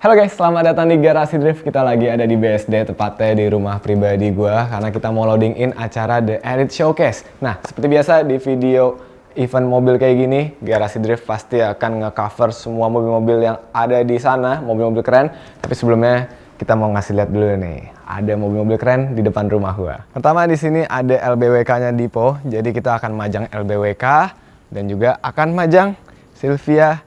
Halo guys, selamat datang di Garasi Drift. Kita lagi ada di BSD, tepatnya di rumah pribadi gua, karena kita mau loading in acara The Elite Showcase. Nah, seperti biasa di video event mobil kayak gini, Garasi Drift pasti akan nge-cover semua mobil-mobil yang ada di sana, mobil-mobil keren. Tapi sebelumnya kita mau ngasih lihat dulu nih, ada mobil-mobil keren di depan rumah gua. Pertama di sini ada LBWK-nya Dipo, jadi kita akan majang LBWK dan juga akan majang Silvia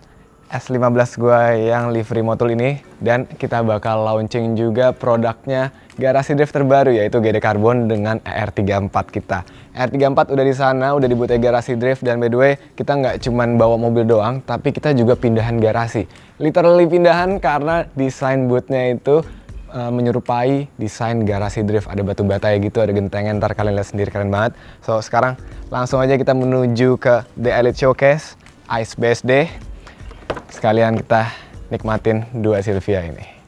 S15 gua yang livery motul ini, dan kita bakal launching juga produknya Garasi Drift terbaru, yaitu GD Carbon dengan ER34 kita. ER34 udah di sana, udah dibuat Garasi Drift, dan by the way kita nggak cuman bawa mobil doang, tapi kita juga pindahan garasi. Literally pindahan karena desain bootnya itu menyerupai desain Garasi Drift. Ada batu bata ya gitu, ada gentengan, ntar kalian lihat sendiri, keren banget. So sekarang langsung aja kita menuju ke The Elite Showcase Ice BSD. Sekalian kita nikmatin dua Silvia ini.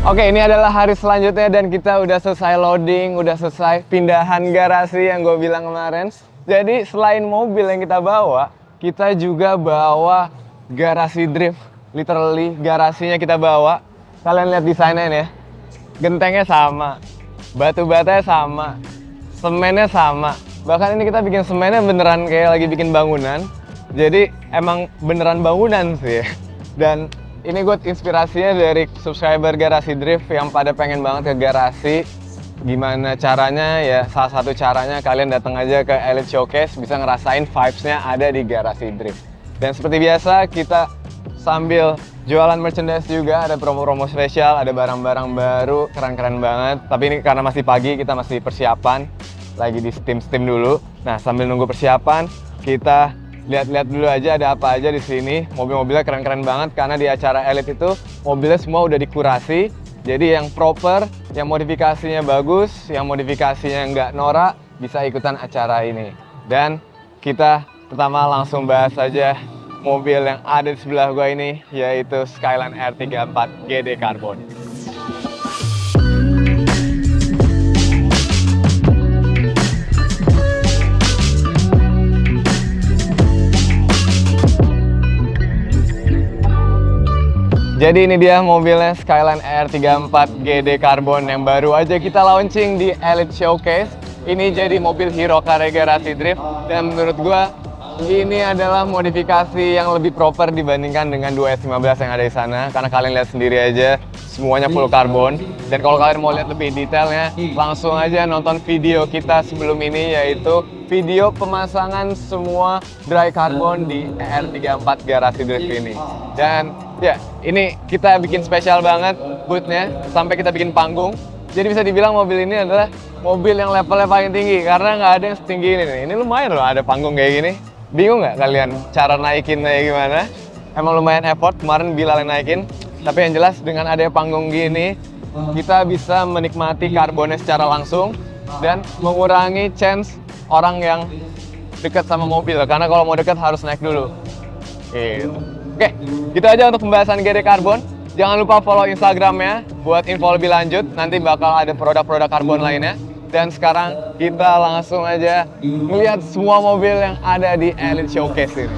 Oke, ini adalah hari selanjutnya dan kita udah selesai loading, udah selesai pindahan garasi yang gue bilang kemarin. Jadi selain mobil yang kita bawa, kita juga bawa Garasi Drift. Literally garasinya kita bawa. Kalian lihat desainnya ini ya. Gentengnya sama, batu batanya sama, semennya sama. Bahkan ini kita bikin semennya beneran kayak lagi bikin bangunan. Jadi emang beneran bangunan sih. Dan ini gue inspirasinya dari subscriber Garasi Drift yang pada pengen banget ke garasi. Gimana caranya? Ya salah satu caranya kalian datang aja ke Elite Showcase, bisa ngerasain vibes-nya ada di Garasi Drift. Dan seperti biasa kita sambil jualan merchandise juga, ada promo-promo spesial, ada barang-barang baru, keren-keren banget. Tapi ini karena masih pagi, kita masih persiapan, lagi di steam dulu. Nah sambil nunggu persiapan, kita lihat-lihat dulu aja ada apa aja di sini. Mobil-mobilnya keren-keren banget karena di acara Elite itu mobilnya semua udah dikurasi. Jadi yang proper, yang modifikasinya bagus, yang modifikasinya nggak norak bisa ikutan acara ini. Dan kita pertama langsung bahas aja mobil yang ada di sebelah gua ini, yaitu Skyline R34 GD Carbon. Jadi ini dia mobilnya Skyline R34 GD Carbon yang baru aja kita launching di Elite Showcase. Ini jadi mobil hero karya Garasi Drift, dan menurut gua ini adalah modifikasi yang lebih proper dibandingkan dengan 2S15 yang ada di sana. Karena kalian lihat sendiri aja, semuanya full karbon. Dan kalau kalian mau lihat lebih detailnya, langsung aja nonton video kita sebelum ini, yaitu video pemasangan semua dry carbon di ER34 Garasi Drift ini. Dan ya, ini kita bikin spesial banget bootnya, sampai kita bikin panggung. Jadi bisa dibilang mobil ini adalah mobil yang levelnya paling tinggi, karena nggak ada yang setinggi ini nih. Ini lumayan loh, ada panggung kayak gini. Bingung nggak kalian cara naikinnya gimana? Emang lumayan effort, kemarin Bilal yang naikin. Tapi yang jelas dengan adanya panggung gini, kita bisa menikmati karbonnya secara langsung dan mengurangi chance orang yang dekat sama mobil. Karena kalau mau dekat harus naik dulu. Gitu. Oke, gitu aja untuk pembahasan GD Carbon. Jangan lupa follow Instagramnya buat info lebih lanjut. Nanti bakal ada produk-produk karbon lainnya. Dan sekarang kita langsung aja melihat semua mobil yang ada di Elite Showcase ini.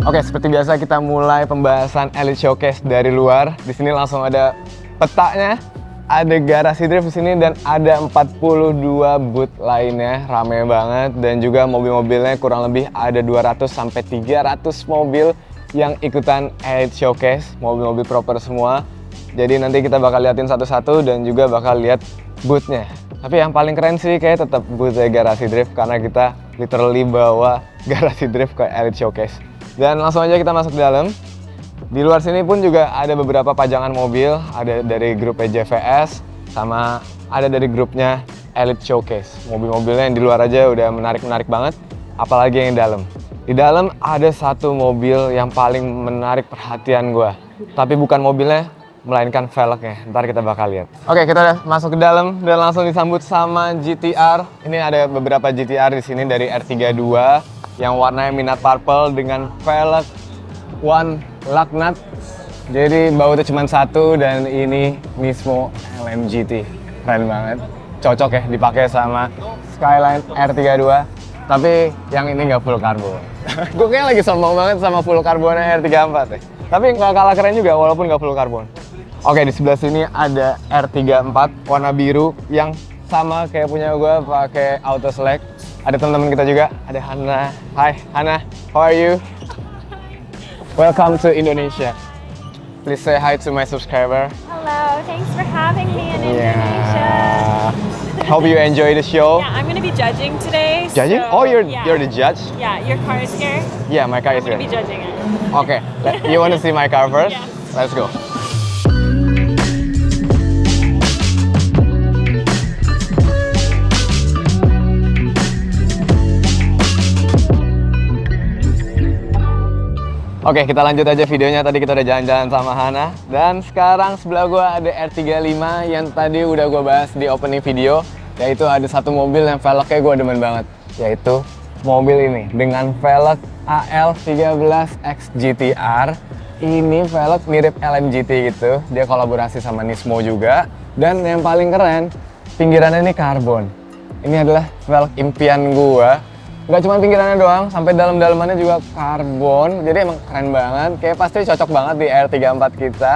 Oke, seperti biasa kita mulai pembahasan Elite Showcase dari luar. Di sini langsung ada petanya. ada garasi drift di sini dan ada 42 booth lainnya, rame banget. Dan juga mobil-mobilnya kurang lebih ada 200 sampai 300 mobil yang ikutan Elite Showcase, mobil-mobil proper semua. Jadi nanti kita bakal liatin satu-satu dan juga bakal lihat booth-nya. Tapi yang paling keren sih kayak tetap booth-nya garasi drift karena kita literally bawa garasi drift ke Elite Showcase. Dan langsung aja kita masuk ke dalam. Di luar sini pun juga ada beberapa pajangan mobil, ada dari grup JVS, sama ada dari grupnya Elite Showcase. Mobil-mobilnya yang di luar aja udah menarik-menarik banget, apalagi yang di dalam. Di dalam ada satu mobil yang paling menarik perhatian gue, tapi bukan mobilnya, melainkan velgnya. Ntar kita bakal lihat. Oke, kita udah masuk ke dalam dan langsung disambut sama GTR. Ini ada beberapa GTR di sini dari R32 yang warnanya midnight purple dengan velg One Laknat. Jadi bautnya cuma satu dan ini Nismo LMGT. Keren banget. Cocok ya dipakai sama Skyline R32. Tapi yang ini nggak full karbon. Gue kayak lagi sombong banget sama full karbonnya R34 ya. Tapi nggak kalah keren juga walaupun nggak full karbon. Oke, di sebelah sini ada R34 warna biru yang sama kayak punya gue, pakai auto select. Ada teman-teman kita juga, ada Hana. Hai Hana, how are you? Welcome to Indonesia. Please say hi to my subscriber. Hello, thanks for having me in Indonesia. Hope you enjoy the show. Yeah, I'm gonna be judging today. Judging? So, Oh, you're yeah. the judge? Yeah, your car is here. Yeah, my car is I'm gonna here. be judging it. Okay, you want to see my car first? Yeah. Let's go. Oke, kita lanjut aja videonya. Tadi kita udah jalan-jalan sama Hana. Dan sekarang sebelah gua ada R35 yang tadi udah gua bahas di opening video. Yaitu ada satu mobil yang velgnya gua demen banget. Yaitu mobil ini dengan velg AL13X GTR. Ini velg mirip LMGT gitu. Dia kolaborasi sama Nismo juga. Dan yang paling keren, pinggirannya ini karbon. Ini adalah velg impian gua. Nggak cuma pinggirannya doang, sampai dalam-dalamannya juga karbon. Jadi emang keren banget. Kayak pasti cocok banget di R34 kita.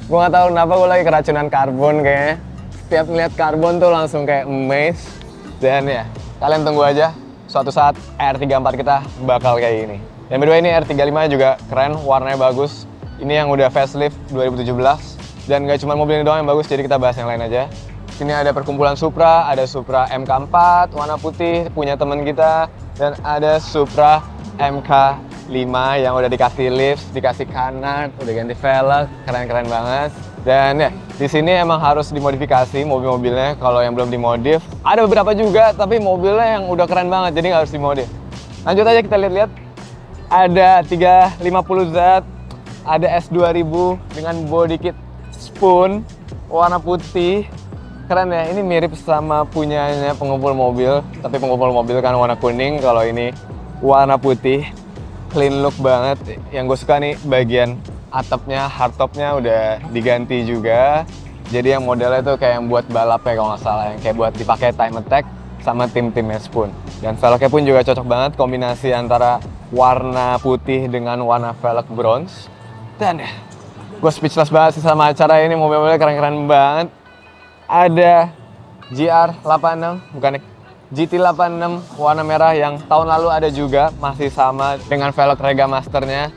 Gue nggak tahu kenapa gue lagi keracunan karbon kayaknya. Setiap ngeliat karbon tuh langsung kayak amazed. Dan ya, kalian tunggu aja. Suatu saat R34 kita bakal kayak gini. Dan berdua ini R35 juga keren, warnanya bagus. Ini yang udah facelift 2017. Dan nggak cuma mobil ini doang yang bagus, jadi kita bahas yang lain aja. Sini ada perkumpulan Supra, ada Supra MK4 warna putih punya teman kita, dan ada Supra MK5 yang udah dikasih lift, dikasih kanan, udah ganti velg, keren-keren banget. Dan ya, di sini emang harus dimodifikasi mobil-mobilnya kalau yang belum dimodif. Ada beberapa juga, tapi mobilnya yang udah keren banget, jadi nggak harus dimodif. Lanjut aja kita lihat-lihat. Ada 350Z, ada S2000 dengan body kit spoon warna putih. Keren ya, ini mirip sama punyanya pengumpul mobil, tapi pengumpul mobil kan warna kuning, kalau ini warna putih. Clean look banget. Yang gue suka nih bagian atapnya, hardtopnya udah diganti juga. Jadi yang modelnya tuh kayak yang buat balap ya kalau nggak salah, yang kayak buat dipakai time attack sama tim-timnya Spoon. Dan velgnya pun juga cocok banget, kombinasi antara warna putih dengan warna velg bronze. Dan ya, gue speechless banget sih sama acara ini, mobil-mobilnya keren-keren banget. Ada GR86, bukan GT86 warna merah yang tahun lalu ada juga, masih sama dengan velg Rega Masternya.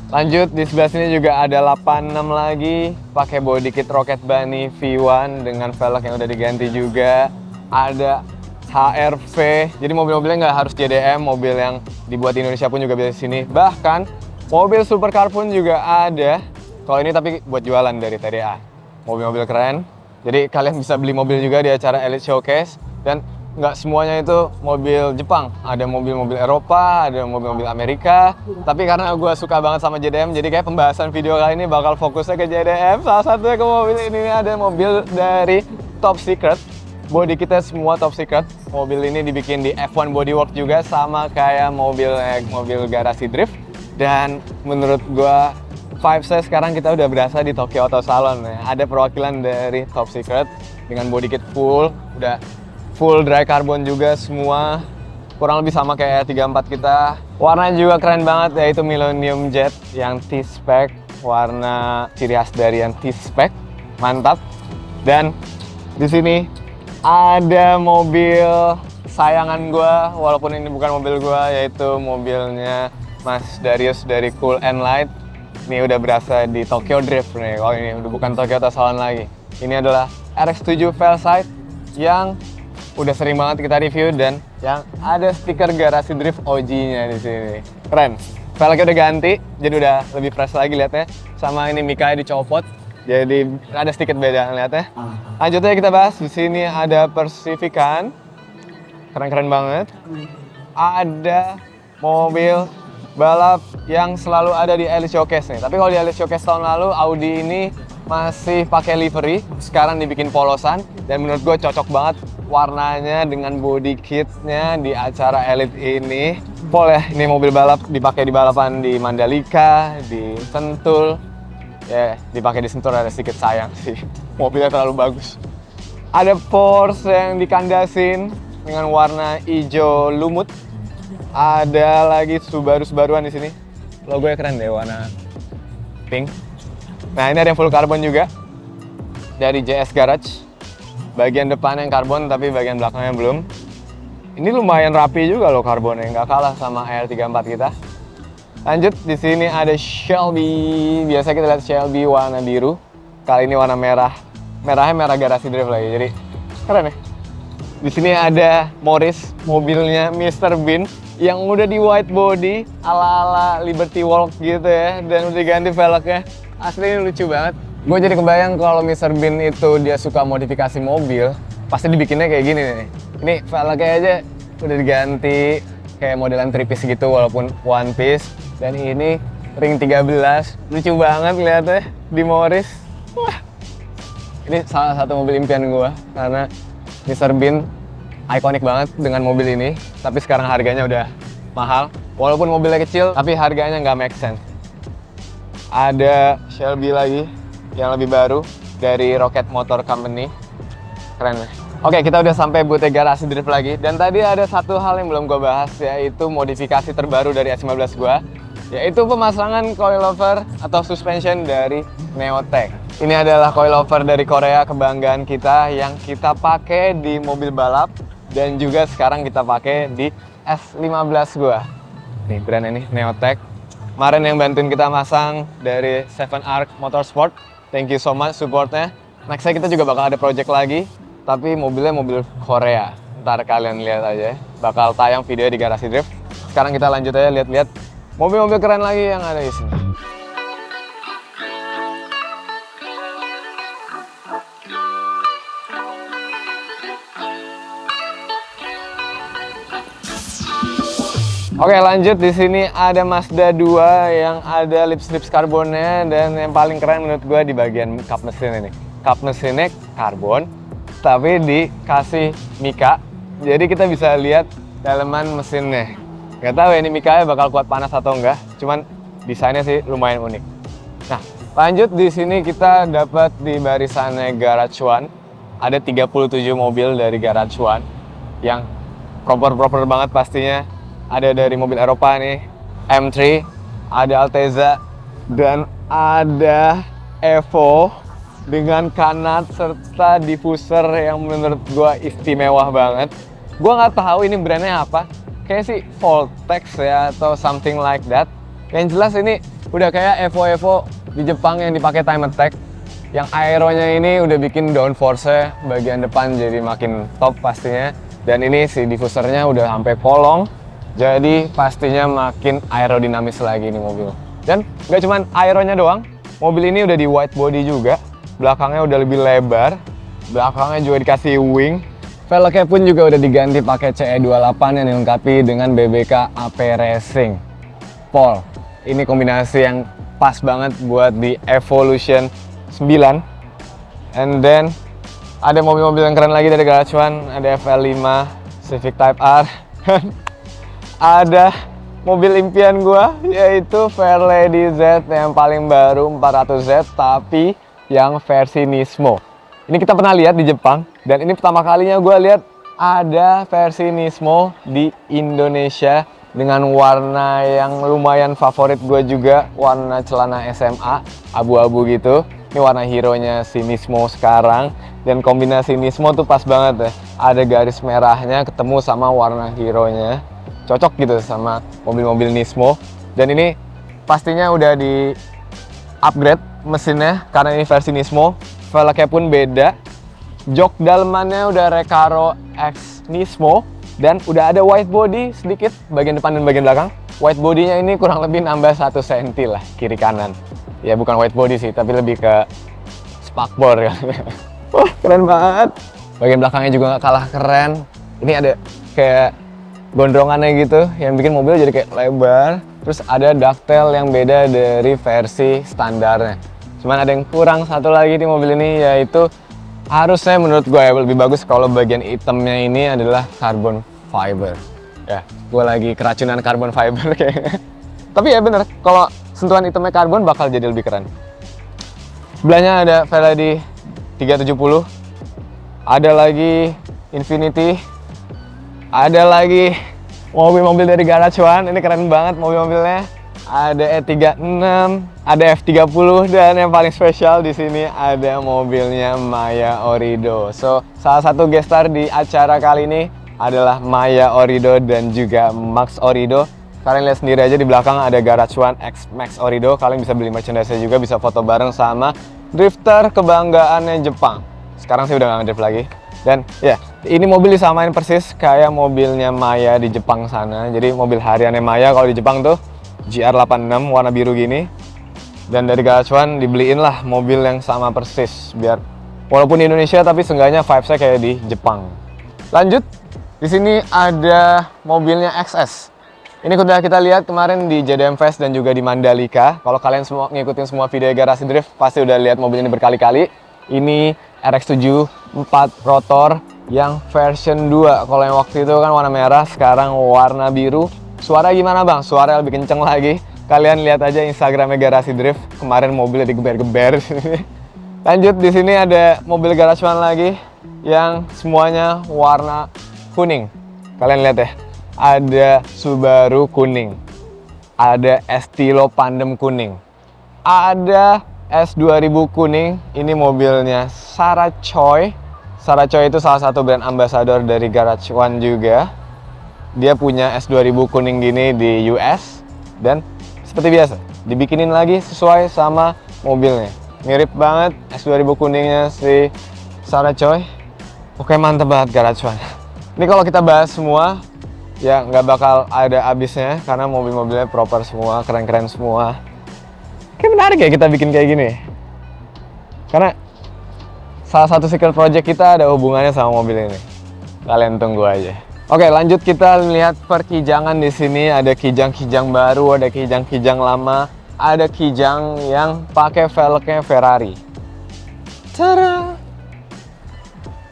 Lanjut, di sebelah sini juga ada 86 lagi, pakai body kit Rocket Bunny V1 dengan velg yang udah diganti juga. Ada HRV, jadi mobil-mobilnya nggak harus JDM, mobil yang dibuat di Indonesia pun juga bisa di sini. Bahkan mobil supercar pun juga ada. Kalau ini tapi buat jualan dari TDA. Mobil-mobil keren. Jadi kalian bisa beli mobil juga di acara Elite Showcase. Dan nggak semuanya itu mobil Jepang. Ada mobil-mobil Eropa, ada mobil-mobil Amerika. Tapi karena gue suka banget sama JDM, jadi kayak pembahasan video kali ini bakal fokusnya ke JDM. Salah satunya ke mobil ini, ada mobil dari Top Secret. Body kita semua Top Secret. Mobil ini dibikin di F1 Bodywork juga, sama kayak mobil garasi drift. Dan menurut gue, vibes-nya sekarang kita udah berasa di Tokyo Auto Salon ya. Ada perwakilan dari Top Secret dengan body kit full, udah full dry carbon juga semua. Kurang lebih sama kayak 34 kita. Warnanya juga keren banget, yaitu Millennium Jet yang T-Spec, warna ciri khas dari yang T-Spec. Mantap. Dan di sini ada mobil sayangan gue, walaupun ini bukan mobil gue, yaitu mobilnya Mas Darius dari Cool and Light. Ini udah berasa di Tokyo Drift nih. Oh, ini udah bukan Toyota Salon lagi. Ini adalah RX-7 Velocyte yang udah sering banget kita review dan yang ada stiker garasi drift OG-nya di sini. Keren. Velgnya udah ganti, jadi udah lebih fresh lagi lihatnya. Sama ini mikanya dicopot, jadi ada sedikit beda lihatnya. Lanjutnya kita bahas. Di sini ada Pacifican. Keren-keren banget. Ada mobil balap yang selalu ada di Elite Showcase nih. Tapi kalau di Elite Showcase tahun lalu, Audi ini masih pakai livery. Sekarang dibikin polosan. Dan menurut gue cocok banget warnanya dengan body kitnya di acara Elite ini. Boleh, ini mobil balap dipakai di balapan di Mandalika, di Sentul. Ya, dipakai di Sentul ada sedikit sayang sih. Mobilnya terlalu bagus. Ada Porsche yang dikandasin dengan warna hijau lumut. Ada lagi Subaru-Subaruan di sini. Logonya keren deh, warna pink. Nah, ini ada yang full karbon juga dari JS Garage. Bagian depan yang karbon, tapi bagian belakangnya belum. Ini lumayan rapi juga loh karbonnya, nggak kalah sama R34 kita. Lanjut, di sini ada Shelby. Biasa kita lihat Shelby warna biru. Kali ini warna merah. Merahnya merah garasi drift lagi, jadi keren ya. Di sini ada Morris, mobilnya Mr. Bean yang udah di white body ala-ala Liberty Walk gitu ya, dan udah diganti velgnya. Asli ini lucu banget. Gue jadi kebayang kalau Mr. Bean itu dia suka modifikasi mobil, pasti dibikinnya kayak gini nih. Ini velgnya aja udah diganti kayak modelan 3-piece gitu walaupun one piece. Dan ini ring 13, lucu banget lihatnya di Morris. Wah, ini salah satu mobil impian gue karena Mr. Bean ikonik banget dengan mobil ini, tapi sekarang harganya udah mahal. Walaupun mobilnya kecil, tapi harganya nggak make sense. Ada Shelby lagi yang lebih baru dari Rocket Motor Company. Keren ya. Oke, kita udah sampai booth garasi drift lagi. Dan tadi ada satu hal yang belum gue bahas, yaitu modifikasi terbaru dari S15 gue, yaitu pemasangan coilover atau suspension dari Neotech. Ini adalah coilover dari Korea, kebanggaan kita yang kita pakai di mobil balap dan juga sekarang kita pakai di S15 gua. Nih brand ini Neotech. Kemarin yang bantuin kita masang dari Seven Arc Motorsport. Thank you so much supportnya. Nextnya kita juga bakal ada project lagi, tapi mobilnya mobil Korea. Ntar kalian lihat aja, bakal tayang video di Garasi Drift. Sekarang kita lanjut aja lihat-lihat mobil-mobil keren lagi yang ada di sini. Oke, lanjut. Di sini ada Mazda 2 yang ada lip strips karbonnya, dan yang paling keren menurut gue di bagian kap mesin ini. Kap mesinnya karbon, tapi dikasih mika, jadi kita bisa lihat daleman mesinnya. Gak tahu ya ini mikanya bakal kuat panas atau enggak, cuman desainnya sih lumayan unik. Nah, lanjut di sini kita dapat di barisannya Garage One ada 37 mobil dari Garage One yang proper banget pastinya. Ada dari mobil Eropa nih, M3, ada Altezza, dan ada Evo dengan kanat serta diffuser yang menurut gua istimewa banget. Gua nggak tahu ini brandnya apa, kayak sih Voltex ya atau something like that. Yang jelas ini udah kayak Evo di Jepang yang dipakai time attack. Yang aeronya ini udah bikin downforce-nya bagian depan jadi makin top pastinya. Dan ini si diffusernya udah sampai kolong. Jadi pastinya makin aerodinamis lagi nih mobil. Dan nggak cuman aeronya doang, mobil ini udah di wide body juga. Belakangnya udah lebih lebar, belakangnya juga dikasih wing. Velgnya pun juga udah diganti pakai CE28 yang dilengkapi dengan BBK AP Racing. Pol, ini kombinasi yang pas banget buat di Evolution 9. And then ada mobil-mobil yang keren lagi dari Garage One, ada FL5, Civic Type R. Ada mobil impian gua, yaitu Fairlady Z yang paling baru 400Z, tapi yang versi Nismo. Ini kita pernah lihat di Jepang, dan ini pertama kalinya gua lihat ada versi Nismo di Indonesia dengan warna yang lumayan favorit gua juga, warna celana SMA, abu-abu gitu. Ini warna hero-nya si Nismo sekarang. Dan kombinasi Nismo tuh pas banget ya. Ada garis merahnya ketemu sama warna hero-nya. Cocok gitu sama mobil-mobil Nismo. Dan ini pastinya udah di upgrade mesinnya karena ini versi Nismo. Velgnya pun beda. Jok dalemannya udah Recaro X Nismo. Dan udah ada white body sedikit bagian depan dan bagian belakang. White body-nya ini kurang lebih nambah 1 cm lah kiri kanan. Ya bukan white body sih, tapi lebih ke spakbor ya. Wah, keren banget. Bagian belakangnya juga nggak kalah keren. Ini ada kayak gondrongannya gitu, yang bikin mobil jadi kayak lebar. Terus ada ductile yang beda dari versi standarnya. Cuman ada yang kurang satu lagi di mobil ini, yaitu harusnya menurut gue ya lebih bagus kalau bagian hitamnya ini adalah carbon fiber. Ya, gue lagi keracunan carbon fiber kayaknya. Tapi ya bener, kalau sentuhan hitamnya karbon bakal jadi lebih keren. Sebelahnya ada Velody 370. Ada lagi Infiniti. Ada lagi mobil-mobil dari Garage One. Ini keren banget mobil-mobilnya. Ada E36, ada F30, dan yang paling spesial di sini ada mobilnya Maya Orido. So, salah satu guest star di acara kali ini adalah Maya Orido dan juga Max Orido. Kalian lihat sendiri aja di belakang ada Garage One X Max Orido. Kalian bisa beli merchandise-nya juga, bisa foto bareng sama drifter kebanggaannya Jepang. Sekarang sih udah nggak ngedrift lagi. Dan ya, ini mobil disamain persis kayak mobilnya Maya di Jepang sana. Jadi mobil hariannya Maya kalau di Jepang tuh GR86 warna biru gini. Dan dari Garage One dibeliin lah mobil yang sama persis. Biar walaupun di Indonesia tapi seenggaknya vibes-nya kayak di Jepang. Lanjut, di sini ada mobilnya XS. Ini udah kita lihat kemarin di JDM Fest dan juga di Mandalika. Kalau kalian semua ngikutin semua video Garasi Drift, pasti udah lihat mobil ini berkali-kali. Ini RX-7 4 rotor yang version 2. Kalau yang waktu itu kan warna merah, sekarang warna biru. Suara gimana bang? Suara lebih kenceng lagi. Kalian lihat aja Instagramnya Garasi Drift. Kemarin mobilnya digeber-geber. Lanjut, di sini ada mobil Garage One lagi yang semuanya warna kuning. Kalian lihat ya. Ada Subaru kuning, ada Estilo Pandem kuning, ada S2000 kuning. Ini mobilnya Sarah Choi. Sarah Choi itu salah satu brand ambassador dari Garage One juga. Dia punya S2000 kuning gini di US. Dan seperti biasa, dibikinin lagi sesuai sama mobilnya. Mirip banget S2000 kuningnya si Sarah Choi. Oke, mantep banget Garage One. Ini kalau kita bahas semua, ya nggak bakal ada habisnya karena mobil-mobilnya proper semua, keren-keren semua. Kayak menarik ya kita bikin kayak gini. Karena salah satu secret project kita ada hubungannya sama mobil ini. Kalian tunggu aja. Oke, lanjut kita lihat perkijangan di sini. Ada kijang-kijang baru, ada kijang-kijang lama, ada kijang yang pakai velgnya Ferrari. Tada!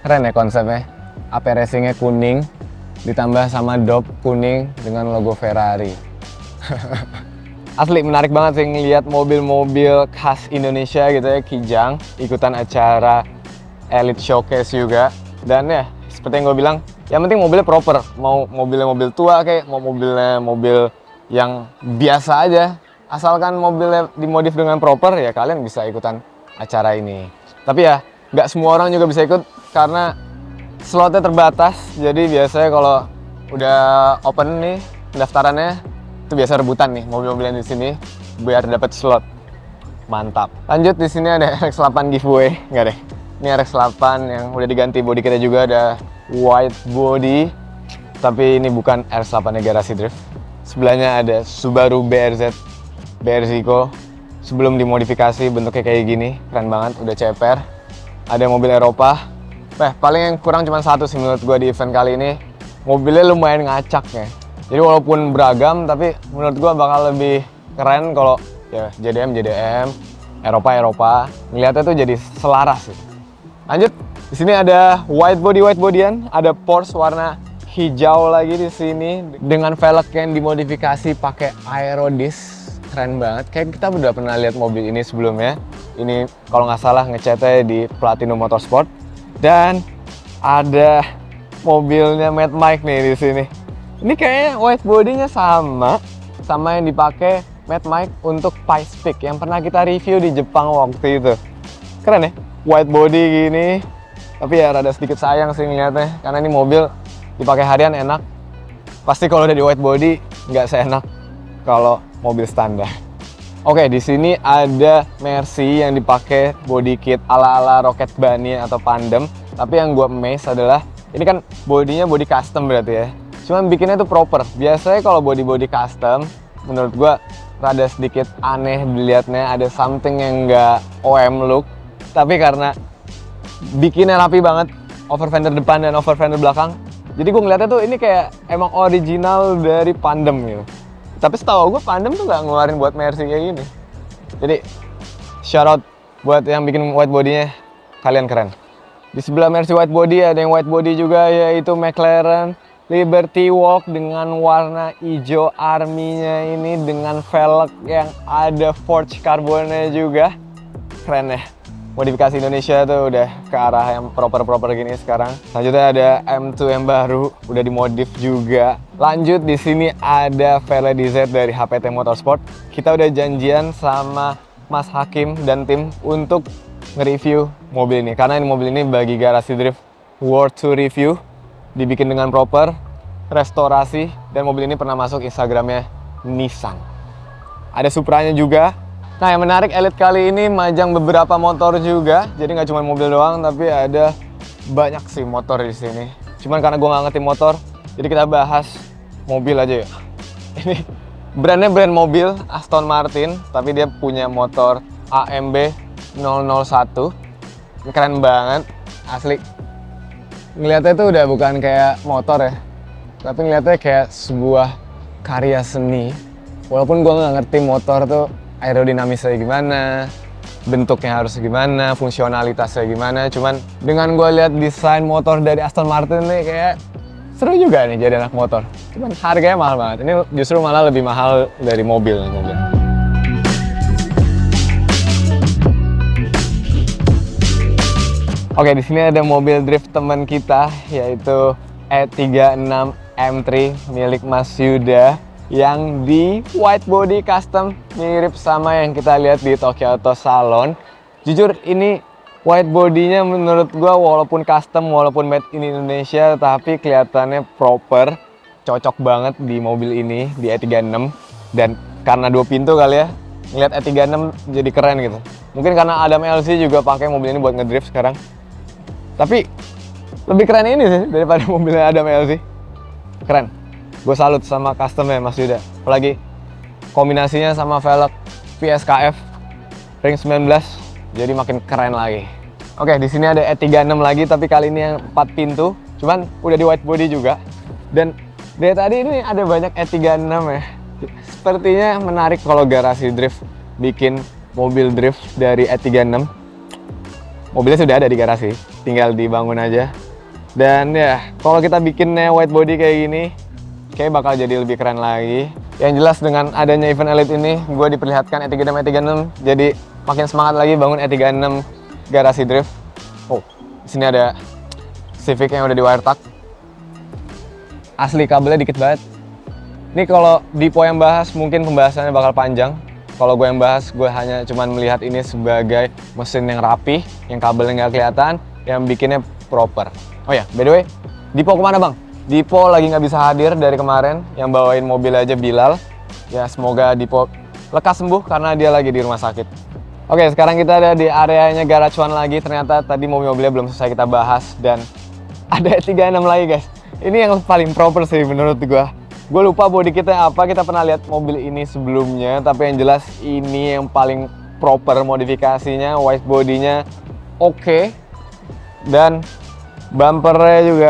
Keren ya konsepnya. AP racingnya kuning, ditambah sama dop kuning dengan logo Ferrari. Asli menarik banget sih ngeliat mobil-mobil khas Indonesia gitu ya, kijang, ikutan acara Elite Showcase juga. Dan ya, seperti yang gue bilang, yang penting mobilnya proper. Mau mobilnya mobil tua kayak, mau mobilnya mobil yang biasa aja. Asalkan mobilnya dimodif dengan proper, ya kalian bisa ikutan acara ini. Tapi ya, nggak semua orang juga bisa ikut karena slotnya terbatas. Jadi biasanya kalau udah open nih pendaftarannya, itu biasa rebutan nih mobil-mobil yang di sini biar dapat slot. Mantap. Lanjut, di sini ada RX-8 giveaway. Enggak deh. Ini RX-8 yang udah diganti body kitnya juga, ada white body. Tapi ini bukan RX-8 Garasi Drift. Sebelahnya ada Subaru BRZ BRZico. Sebelum dimodifikasi bentuknya kayak gini, keren banget, udah ceper. Ada mobil Eropa. Paling yang kurang cuma satu sih menurut gue di event kali ini. Mobilnya lumayan ngacak ya. Jadi walaupun beragam, tapi menurut gue bakal lebih keren kalau ya JDM, Eropa. Ngeliatnya tuh jadi selaras sih. Lanjut, di sini ada white bodyan, ada Porsche warna hijau lagi di sini dengan velg yang dimodifikasi pakai aerodisc. Keren banget. Kayak kita udah pernah lihat mobil ini sebelumnya. Ini kalau nggak salah ngecatnya di Platinum Motorsport. Dan ada mobilnya Mad Mike nih di sini. Ini kayaknya white body-nya sama yang dipakai Mad Mike untuk Pikes Peak yang pernah kita review di Jepang waktu itu. Keren ya, white body gini. Tapi ya rada sedikit sayang sih ngeliatnya, karena ini mobil dipakai harian enak. Pasti kalau udah di white body nggak seenak kalau mobil standar. Oke, di sini ada Mercy yang dipakai body kit ala-ala Rocket Bunny atau Pandem. Tapi yang gue amaze adalah ini kan bodinya body custom berarti ya. Cuman bikinnya tuh proper. Biasanya kalau body custom, menurut gue rada sedikit aneh dilihatnya, ada something yang nggak OM look. Tapi karena bikinnya rapi banget, over fender depan dan over fender belakang, jadi gue ngeliatnya tuh ini kayak emang original dari Pandem gitu. Tapi setahu gue Pandem tuh nggak ngeluarin buat Mercy kayak gini. Jadi shout out buat yang bikin white body-nya, kalian keren. Di sebelah Mercy white body ada yang white body juga, yaitu McLaren Liberty Walk dengan warna hijau army-nya ini dengan velg yang ada forged carbonnya juga. Keren ya. Modifikasi Indonesia tuh udah ke arah yang proper-proper gini sekarang. Selanjutnya ada M2 yang baru, udah dimodif juga. Lanjut di sini ada Vele DZ dari HPT Motorsport. Kita udah janjian sama Mas Hakim dan tim untuk nge-review mobil ini. Karena ini mobil ini bagi Garasi Drift worth to review. Dibikin dengan proper, restorasi, dan mobil ini pernah masuk Instagramnya Nissan. Ada Supranya juga. Nah, yang menarik Elite kali ini majang beberapa motor juga. Jadi nggak cuma mobil doang, tapi ada banyak sih motor di sini. Cuman karena gue nggak ngerti motor, jadi kita bahas mobil aja ya. Ini brandnya brand mobil Aston Martin, tapi dia punya motor AMB 001. Ini keren banget, asli. Ngeliatnya tuh udah bukan kayak motor ya, tapi ngeliatnya kayak sebuah karya seni. Walaupun gue nggak ngerti motor tuh aerodinamisnya gimana, bentuknya harus gimana, fungsionalitasnya gimana. Cuman dengan gue lihat desain motor dari Aston Martin nih kayak seru juga nih jadi anak motor. Cuman harganya mahal banget. Ini justru malah lebih mahal dari mobil. Oke, di sini ada mobil drift teman kita, yaitu E36 M3 milik Mas Yuda, yang di white body custom mirip sama yang kita lihat di Tokyo Auto Salon. Jujur ini white bodinya menurut gua walaupun custom, walaupun made in Indonesia, tapi kelihatannya proper, cocok banget di mobil ini, di E36. Dan karena 2 pintu kali ya, ngeliat E36 jadi keren gitu. Mungkin karena Adam LC juga pakai mobil ini buat ngedrift sekarang. Tapi lebih keren ini sih daripada mobilnya Adam LC. Keren. Gue salut sama customnya Mas Yuda. Apalagi kombinasinya sama velg VSKF ring 19, jadi makin keren lagi. Oke, di sini ada E36 lagi, tapi kali ini yang 4 pintu. Cuman udah di white body juga. Dan dari tadi ini ada banyak E36 ya. Sepertinya menarik kalau Garasi Drift bikin mobil drift dari E36. Mobilnya sudah ada di garasi, tinggal dibangun aja. Dan ya, kalau kita bikinnya white body kayak gini, kayak bakal jadi lebih keren lagi. Yang jelas dengan adanya event Elite ini, gue diperlihatkan E36, jadi makin semangat lagi bangun E36 Garasi Drift. Oh, di sini ada Civic yang udah di wire tuck. Asli kabelnya dikit banget. Ini kalau Dipo yang bahas, mungkin pembahasannya bakal panjang. Kalau gue yang bahas, gue hanya cuman melihat ini sebagai mesin yang rapi, yang kabelnya nggak kelihatan, yang bikinnya proper. Oh ya, by the way, Dipo kemana bang? Dipo lagi nggak bisa hadir dari kemarin, yang bawain mobil aja Bilal. Ya semoga Dipo lekas sembuh karena dia lagi di rumah sakit. Oke, sekarang kita ada di areanya Garage One lagi. Ternyata tadi mobil-mobilnya belum selesai kita bahas dan ada 36 lagi guys. Ini yang paling proper sih menurut gue. Gue lupa body kitnya apa, kita pernah lihat mobil ini sebelumnya, tapi yang jelas ini yang paling proper modifikasinya, white bodinya oke. Dan bumpernya juga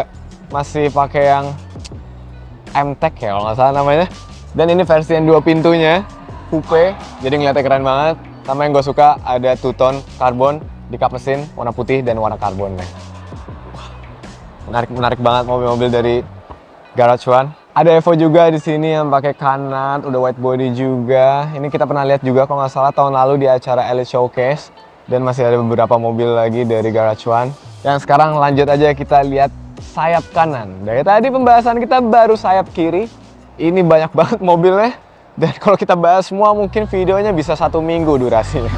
masih pakai yang M-Tech ya kalau nggak salah namanya. Dan ini versi yang 2 pintunya, coupe, jadi ngeliatnya keren banget. Sama yang gue suka ada two-tone karbon di kap mesin, warna putih dan warna karbonnya. Menarik banget mobil-mobil dari Garage One. Ada Evo juga di sini yang pakai kanat, udah white body juga. Ini kita pernah lihat juga kalau nggak salah tahun lalu di acara Elite Showcase. Dan masih ada beberapa mobil lagi dari Garage One. Yang sekarang lanjut aja kita lihat sayap kanan. Dari tadi pembahasan kita baru sayap kiri. Ini banyak banget mobilnya. Dan kalau kita bahas semua mungkin videonya bisa 1 minggu durasinya.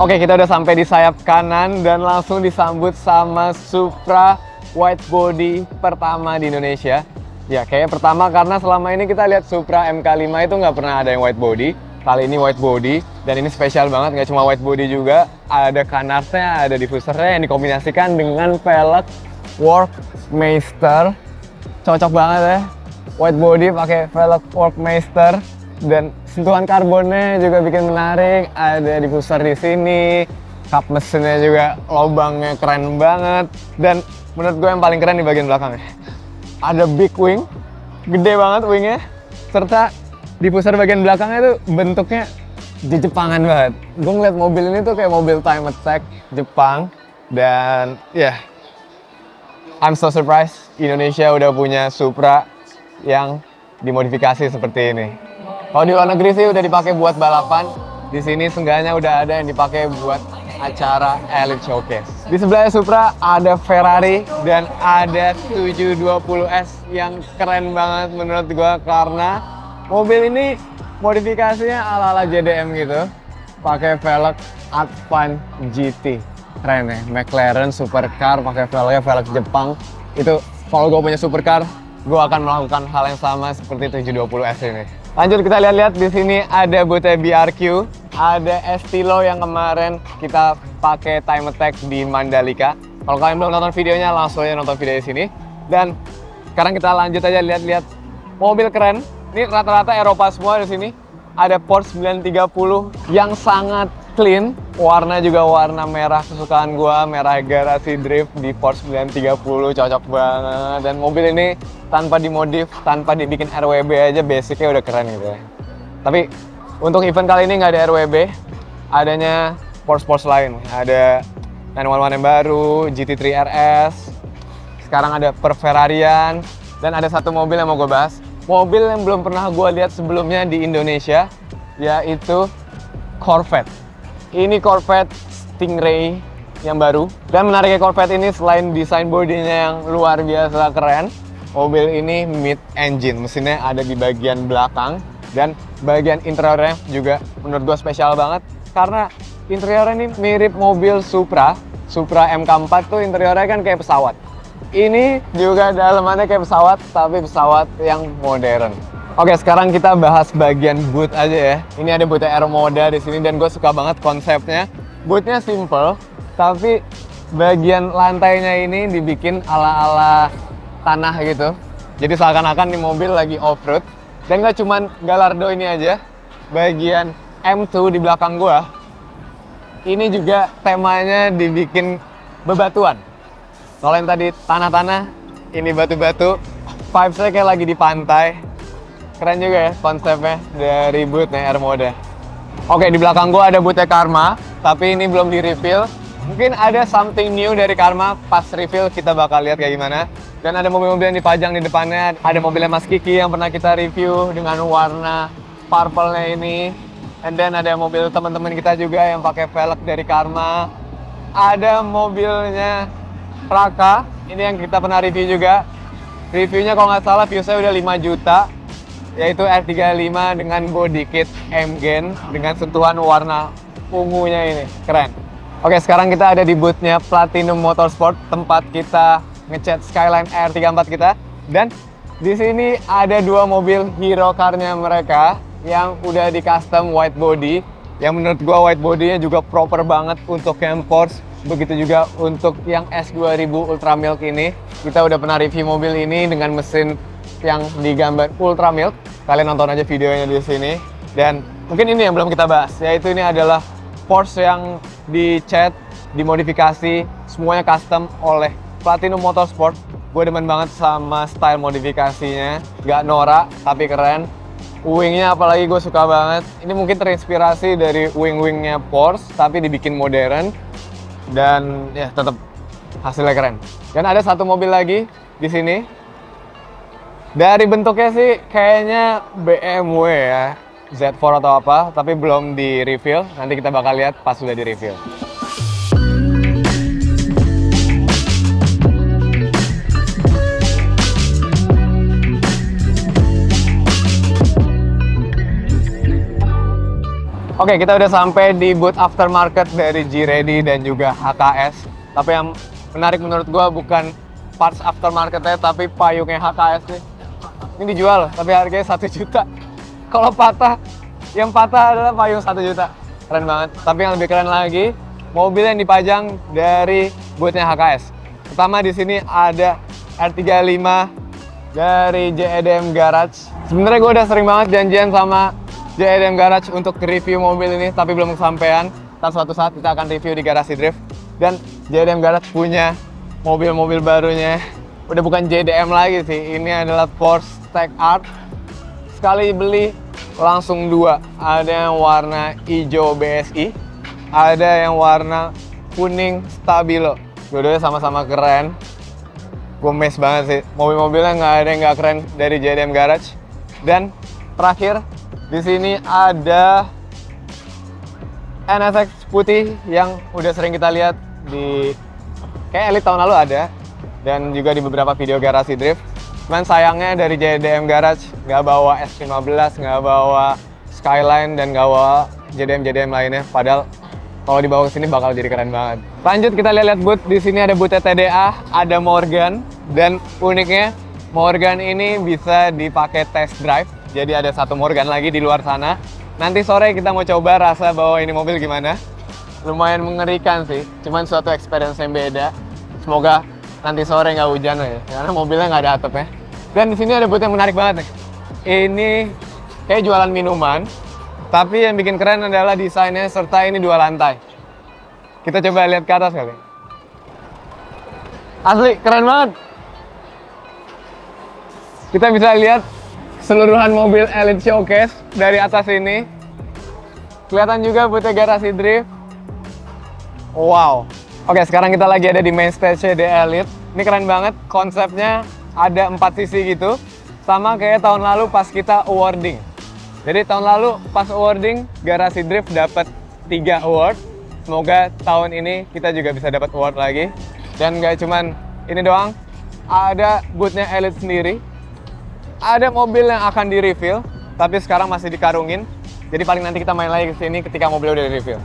Oke, kita udah sampai di sayap kanan dan langsung disambut sama Supra wide body pertama di Indonesia. Ya, kayaknya pertama karena selama ini kita lihat Supra MK5 itu nggak pernah ada yang wide body. Kali ini wide body, dan ini spesial banget, nggak cuma wide body juga. Ada canardsnya, ada diffusernya yang dikombinasikan dengan velg Workmeister. Cocok banget ya, wide body pakai velg Workmeister. Dan sentuhan karbonnya juga bikin menarik. Ada diffuser di sini, kap mesinnya juga lubangnya keren banget. Dan menurut gue yang paling keren di bagian belakangnya, ada big wing, gede banget wingnya. Serta diffuser bagian belakangnya tuh bentuknya di Jepangan banget. Gue ngeliat mobil ini tuh kayak mobil time attack Jepang. Dan ya, I'm so surprised Indonesia udah punya Supra yang dimodifikasi seperti ini. Kalau di luar negeri sih udah dipakai buat balapan, di sini seenggaknya udah ada yang dipakai buat acara Elite Showcase. Di sebelahnya Supra ada Ferrari dan ada 720S yang keren banget menurut gua karena mobil ini modifikasinya ala-ala JDM gitu, pakai velg Advan GT. Keren ya, McLaren supercar pakai velg Jepang. Itu kalau gua punya supercar, gua akan melakukan hal yang sama seperti 720S ini. Lanjut kita lihat-lihat, di sini ada booth BRQ, ada Estilo yang kemarin kita pakai time attack di Mandalika. Kalau kalian belum nonton videonya, langsung aja nonton video di sini. Dan sekarang kita lanjut aja lihat-lihat mobil keren. Ini rata-rata Eropa semua di sini. Ada Porsche 930 yang sangat clean, warna juga warna merah kesukaan gua, merah garasi drift di Porsche 930, cocok banget. Dan mobil ini tanpa dimodif, tanpa dibikin RWB aja basicnya udah keren gitu ya. Tapi untuk event kali ini nggak ada RWB, adanya Porsche lain. Ada 911 yang baru, GT3 RS, sekarang ada Ferrarian, dan ada satu mobil yang mau gue bahas. Mobil yang belum pernah gue lihat sebelumnya di Indonesia, yaitu Corvette. Ini Corvette Stingray yang baru. Dan menariknya Corvette ini selain desain bodinya yang luar biasa keren, mobil ini mid-engine. Mesinnya ada di bagian belakang. Dan bagian interiornya juga menurut gue spesial banget. Karena interiornya ini mirip mobil Supra. Supra MK4 tuh interiornya kan kayak pesawat. Ini juga dalamannya kayak pesawat, tapi pesawat yang modern. Oke, sekarang kita bahas bagian boot aja ya. Ini ada bootnya Aero Moda di sini dan gue suka banget konsepnya. Bootnya simple, tapi bagian lantainya ini dibikin ala-ala tanah gitu. Jadi seakan-akan nih mobil lagi off-road. Dan nggak cuman Gallardo ini aja, bagian M2 di belakang gue, ini juga temanya dibikin bebatuan. Kalau yang tadi tanah-tanah, ini batu-batu, vibes-nya kayak lagi di pantai. Keren juga ya konsepnya dari bootnya Aero Moda. Oke, di belakang gua ada bootnya Karma, tapi ini belum di-reveal. Mungkin ada something new dari Karma, pas reveal kita bakal lihat kayak gimana. Dan ada mobil-mobil yang dipajang di depannya, ada mobilnya Mas Kiki yang pernah kita review dengan warna purple-nya ini. And then ada mobil teman-teman kita juga yang pakai velg dari Karma. Ada mobilnya Raka, ini yang kita pernah review juga. Reviewnya kalau nggak salah viewsnya udah 5 juta, yaitu R35 dengan body kit M-Gen dengan sentuhan warna ungunya ini, keren. Oke, sekarang kita ada di boothnya Platinum Motorsport, tempat kita ngecat Skyline R34 kita. Dan di sini ada dua mobil hero car-nya mereka yang udah di custom white body, yang menurut gua white body-nya juga proper banget untuk yang Porsche. Begitu juga untuk yang S2000 Ultra Milk ini. Kita udah pernah review mobil ini dengan mesin yang digambar Ultra Milk. Kalian nonton aja videonya di sini. Dan mungkin ini yang belum kita bahas, yaitu ini adalah Porsche yang dicat, dimodifikasi, semuanya custom oleh Platinum Motorsport. Gue demen banget sama style modifikasinya. Gak norak, tapi keren. Wingnya apalagi gue suka banget. Ini mungkin terinspirasi dari wing-wingnya Porsche, tapi dibikin modern. Dan ya tetap hasilnya keren. Dan ada satu mobil lagi di sini. Dari bentuknya sih kayaknya BMW ya, Z4 atau apa, tapi belum di reveal. Nanti kita bakal lihat pas sudah di reveal. Oke, kita udah sampai di booth aftermarket dari G-Ready dan juga HKS. Tapi yang menarik menurut gua bukan parts aftermarketnya, tapi payungnya HKS nih. Ini dijual, tapi harganya 1 juta. Kalau patah, yang patah adalah payung 1 juta. Keren banget. Tapi yang lebih keren lagi, mobil yang dipajang dari boothnya HKS. Pertama di sini ada R35 dari JEDM Garage. Sebenarnya gue udah sering banget janjian sama JEDM Garage untuk review mobil ini, tapi belum kesampaian. Ntar suatu saat kita akan review di Garasi Drift. Dan JEDM Garage punya mobil-mobil barunya. Udah bukan JDM lagi sih, ini adalah Porsche Tech Art. Sekali beli langsung 2. Ada yang warna hijau BSI, ada yang warna kuning Stabilo. Dua-duanya sama-sama keren. Gue mes banget sih, mobil-mobilnya nggak ada yang nggak keren dari JDM Garage. Dan terakhir di sini ada NSX putih yang udah sering kita lihat di kayak Elite tahun lalu ada, dan juga di beberapa video Garasi Drift. Cuman sayangnya dari JDM Garage nggak bawa S15, nggak bawa Skyline, dan nggak bawa JDM lainnya. Padahal kalau dibawa ke sini bakal jadi keren banget. Lanjut kita lihat booth. Di sini ada booth TDA, ada Morgan, dan uniknya Morgan ini bisa dipakai test drive. Jadi ada satu Morgan lagi di luar sana. Nanti sore kita mau coba rasa bawa ini mobil gimana. Lumayan mengerikan sih, cuman suatu experience yang beda. Semoga nanti sore nggak hujan ya, karena mobilnya nggak ada atapnya. Dan di sini ada booth yang menarik banget nih. Ini kayak jualan minuman, tapi yang bikin keren adalah desainnya serta ini 2 lantai. Kita coba lihat ke atas kali. Asli, keren banget. Kita bisa lihat keseluruhan mobil Elite Showcase dari atas ini. Kelihatan juga booth Garasi Drift. Wow. Oke, sekarang kita lagi ada di main stage The Elite. Ini keren banget, konsepnya ada 4 sisi gitu. Sama kayak tahun lalu pas kita awarding. Jadi tahun lalu pas awarding, Garasi Drift dapat 3 award. Semoga tahun ini kita juga bisa dapat award lagi. Dan nggak cuman ini doang, ada boothnya Elite sendiri. Ada mobil yang akan di-reveal, tapi sekarang masih dikarungin. Jadi paling nanti kita main lagi ke sini ketika mobil udah di-reveal.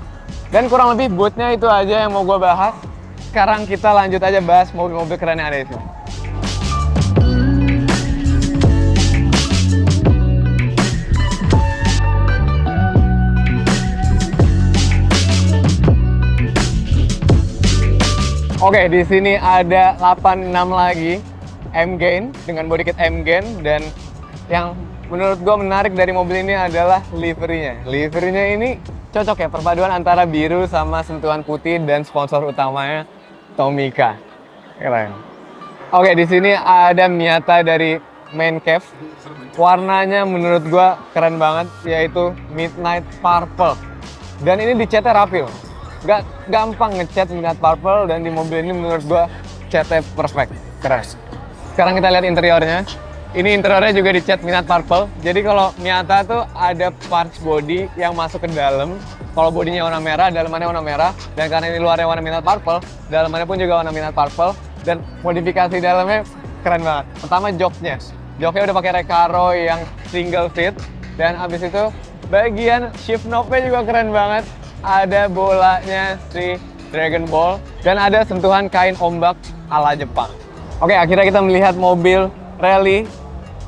Dan kurang lebih boothnya itu aja yang mau gue bahas. Sekarang kita lanjut aja bahas mobil-mobil keren yang ada di sini. Oke, di sini ada 86 lagi M-Gain dengan body kit M-Gain, dan yang menurut gue menarik dari mobil ini adalah liverynya. Liverynya ini cocok ya, perpaduan antara biru sama sentuhan putih, dan sponsor utamanya Tomica. Keren. Oke, di sini ada Miata dari Main Cave. Warnanya menurut gue keren banget, yaitu Midnight Purple. Dan ini dicatnya rapi loh. Gak gampang ngecat Midnight Purple, dan di mobil ini menurut gue catnya perfect, keren. Sekarang kita lihat interiornya. Ini interiornya juga dicat Midnight Purple. Jadi kalau Miata tuh ada parts body yang masuk ke dalam. Kalau bodinya warna merah, dalamannya warna merah. Dan karena ini luarnya warna Midnight Purple, dalamannya pun juga warna Midnight Purple. Dan modifikasi dalamnya keren banget. Pertama joknya. Joknya udah pakai Recaro yang single seat. Dan abis itu bagian shift knob-nya juga keren banget. Ada bolanya si Dragon Ball. Dan ada sentuhan kain ombak ala Jepang. Oke, akhirnya kita melihat mobil rally